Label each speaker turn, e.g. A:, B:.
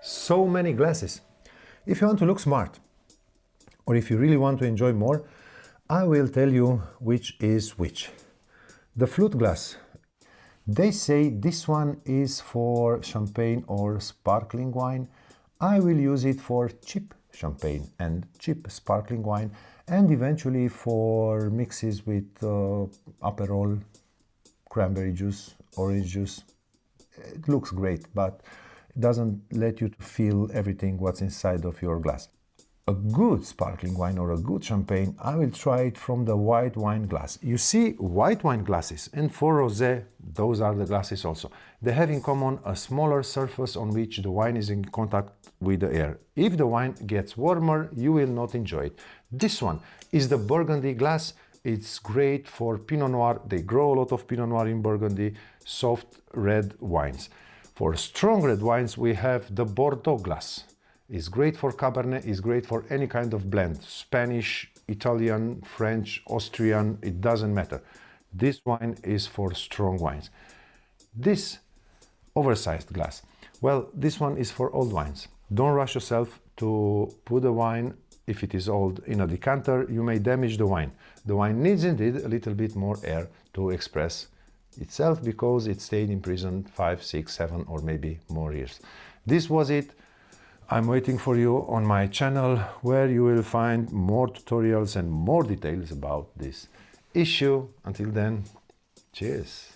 A: So many glasses. If you want to look smart, or if you really want to enjoy more, I will tell you which is which. The flute glass. They say this one is for champagne or sparkling wine. I will use it for cheap champagne and cheap sparkling wine, and eventually for mixes with Aperol, cranberry juice, orange juice. It looks great, but it doesn't let you to feel everything what's inside of your glass. A good sparkling wine or a good champagne, I will try it from the white wine glass. You see, white wine glasses and for rosé, those are the glasses also. They have in common a smaller surface on which the wine is in contact with the air. If the wine gets warmer, you will not enjoy it. This one is the burgundy glass. It's great for Pinot Noir. They grow a lot of Pinot Noir in Burgundy, soft red wines. For strong red wines, we have the Bordeaux glass. It's great for Cabernet, it's great for any kind of blend. Spanish, Italian, French, Austrian, it doesn't matter. This wine is for strong wines. This oversized glass, well, this one is for old wines. Don't rush yourself to put the wine, if it is old, in a decanter. You may damage the wine. The wine needs indeed a little bit more air to express itself because it stayed in prison 5, 6, 7 or maybe more years. This was it. I'm waiting for you on my channel where you will find more tutorials and more details about this issue. Until then, cheers!